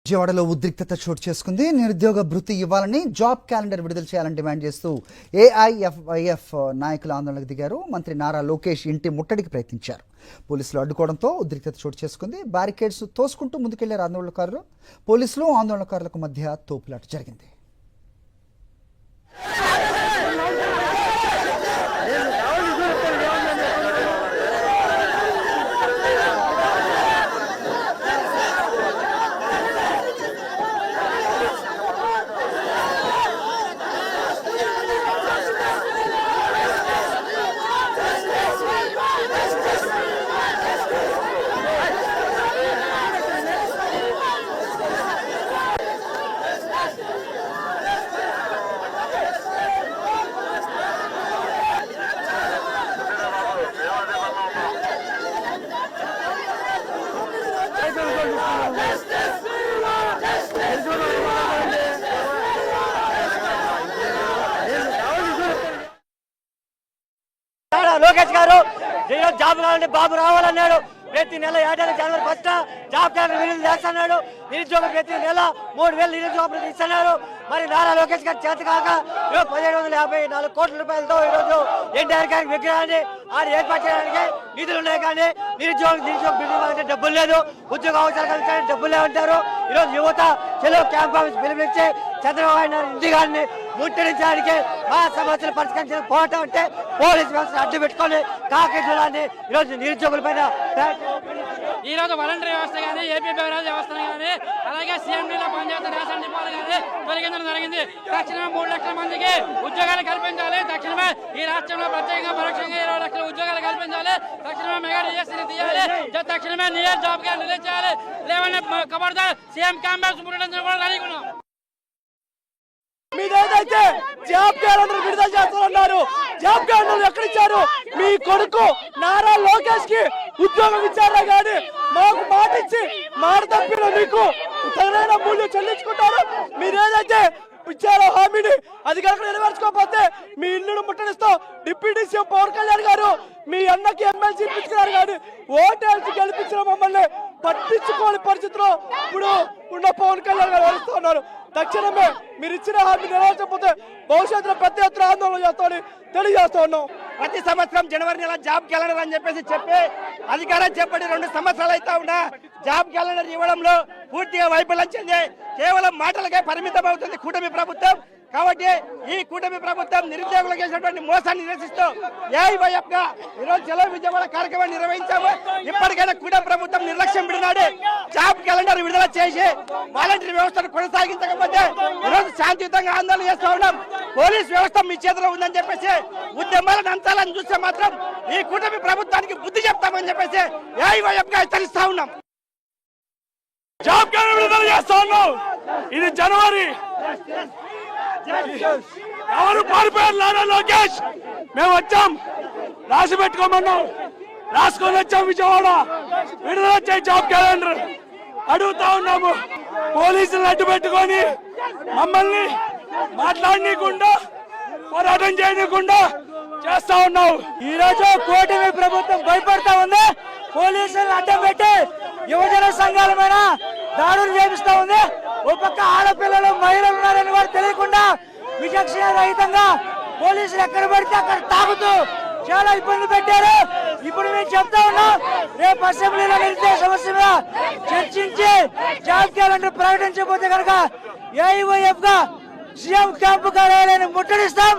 విజయవాడలో ఉద్రిక్తత చోటు చేసుకుంది. నిరుద్యోగ భృతి ఇవ్వాలని, జాబ్ క్యాలెండర్ విడుదల చేయాలని డిమాండ్ చేస్తూ ఏఐఎఫ్ఐఎఫ్ నాయకులు ఆందోళనకు దిగారు. మంత్రి నారా లోకేష్ ఇంటి ముట్టడికి ప్రయత్నించారు. పోలీసులు అడ్డుకోవడంతో ఉద్రిక్తత చోటు చేసుకుంది. బ్యారికేడ్స్ తోసుకుంటూ ముందుకెళ్లారు ఆందోళనకారులు. పోలీసులు ఆందోళనకారులకు మధ్య తోపులాట జరిగింది. లోకేష్ గారు జాబ్ కావాలంటే బాబు రావాలన్నాడు. ప్రతి నెల 7 జనవరి 1 జాబ్ క్యాలెండర్ విడుదల చేస్తున్నాడు. నిరుద్యోగ ప్రతి నెల 3000 నిరుద్యోగ భృతి ఇస్తున్నారు. మరి నారా లోకేష్ గారి చేత కాక 1754 కోట్ల రూపాయలతో ఈరోజు ఎన్టీఆర్ గారి విగ్రహాన్ని ఆయన ఏర్పాటు చేయడానికి నిధులు ఉన్నాయి. కానీ నిరుద్యోగ భృతి డబ్బులు లేదు, ఉద్యోగ అవసరాలు కల్పించడానికి డబ్బులు లేవంటారు. ఈరోజు యువత చెలో క్యాంప్ ఆఫీస్ పిలుపునిచ్చి చంద్రబాబు నాయుడు ఇంటి గారిని ముట్టడించడానికి మా సమస్యలు పరిష్కరించిన పోవటం అంటే పోలీసు వ్యవస్థను అడ్డు పెట్టుకొని కాకిలాన్ని ఈరోజు నిరుద్యోగుల పైన ఈ రోజు వాలంటరీ వ్యవస్థ కానీ ఏపీ బెవరేజ్ వ్యవస్థ కానీ అలాగే సీఎండీలో పనిచేస్తున్న రేషన్ డిపోలు కానీ తొలగించడం జరిగింది. తక్షణమే 3 లక్షల మందికి ఉద్యోగాలు కల్పించాలి. తక్షణమే ఈ రాష్ట్రంలో ప్రత్యేకంగా పరోక్షంగా 20 లక్షల ఉద్యోగాలు కల్పించాలి. తక్షణమే మెగా డిఎస్సీని తీయాలి. తక్షణమే నియర్ జాబ్ గా రిలీజ్ చేయాలి. లేవని కబడ్దార్ సీఎం క్యాంపస్ ముట్టడించడం కూడా రెడీగా ఉన్నాం. మీదేదైతే జాబ్ క్యాలెండర్ విడుదల చేస్తున్నారు, జాబ్ క్యాలెండర్ ఎక్కడిచ్చారు? మీ కొడుకు నారా లోకేష్ కి ఉద్యోగం ఇచ్చారా? కానీ మాకు మాట ఇచ్చి మాట తప్పిన మీకు సరైన మూల్యం చెల్లించుకుంటారు. మీరేదైతే ఇచ్చారో హామీని అది కనుక నెరవేర్చుకోకపోతే మీ ఇల్లును ముట్టడిస్తాం. డిప్యూటీ సీఎం పవన్ కళ్యాణ్ గారు మీ అన్నకి ఎమ్మెల్సీ ఇప్పించుకున్నారు. కానీ ఓటేసి గెలిపించిన మమ్మల్ని పట్టించుకోని పరిస్థితిలో ఇప్పుడు ఉన్న పవన్ కళ్యాణ్ గారు వస్తూ ఉన్నారు. తక్షణమే మీరు ఇచ్చిన హామీ నెరవేర్చకపోతే భవిష్యత్తులో పెద్ద ఎత్తున ఆందోళన చేస్తామని తెలియజేస్తూ ఉన్నాం. ప్రతి సంవత్సరం జనవరి నెల జాబ్ క్యాలెండర్ అని చెప్పి అధికారం చేపట్టి 2 సంవత్సరాలు అయితే ఉన్నా జాబ్ క్యాలెండర్ ఇవ్వడంలో పూర్తిగా వైఫల్యం చెంది కేవలం మాటలకే పరిమితం అవుతుంది కూటమి ప్రభుత్వం. కాబట్టి ఈ కూటమి ప్రభుత్వం నిరుద్యోగులకు చేసినటువంటి మోసాన్ని నిరసిస్తూ ఏఐవైఎఫ్ గా ఈరోజు చలో విజయవాడ కార్యక్రమాన్ని నిర్వహించాము. ఇప్పటికైనా కూటమి ప్రభుత్వం నిర్లక్ష్యం విడినాడు జాబ్ క్యాలెండర్ విడుదల చేసి వాలంటరీ వ్యవస్థను కొనసాగించకపోతే ఈరోజు శాంతియుతంగా ఆందోళన చేస్తూ ఉన్నాం. పోలీస్ వ్యవస్థ మీ చేతిలో ఉందని చెప్పేసి ఉద్యమాలను అంతాలని చూస్తే మాత్రం ఈ కూటమి ప్రభుత్వానికి బుద్ధి చెప్తామని చెప్పేసి ఏఐవైఎఫ్ గా హెచ్చరిస్తా ఉన్నాం. జాబ్ క్యాలెండర్ విడుదల చేస్తా ఉన్నాం. ఇది జనవరి. ఎవరు పారిపోయారు? నారా లోకేష్. మేము వచ్చాం, రాసి పెట్టుకోమన్నాం, రాసుకొని వచ్చాం. విజయవాడ విడుదల వచ్చాయి జాబ్ క్యాలెండర్ అడుగుతా ఉన్నాము. పోలీసులు అడ్డు పెట్టుకొని మమ్మల్ని మాట్లాడనీయకుండా, పోరాటం చేయనీయకుండా చేస్తా ఉన్నావు. ఈ రోజు కూటమి ప్రభుత్వం భయపడతా ఉంది. పోలీసులను అడ్డం పెట్టి యువజన సంఘాల మీద దాడులు చేపిస్తా ఉంది. ఒక పక్క ఆడపిల్లలు, మహిళలు ఉన్నారని వారు తెలియకుండా విచక్షణ రహితంగా పోలీసులు ఎక్కడ పడితే అక్కడ తాగుతూ చాలా ఇబ్బంది పెట్టారు. ఇప్పుడు మేము చెప్తా ఉన్నాం, రేపు అసెంబ్లీలో నిలిచే సమస్య మీద చర్చించి జాబ్ క్యాలెండర్ ప్రకటించకపోతే కనుక ఏఐవైఎఫ్ గా సీఎం క్యాంపు కార్యాలయాన్ని ముట్టడిస్తాం.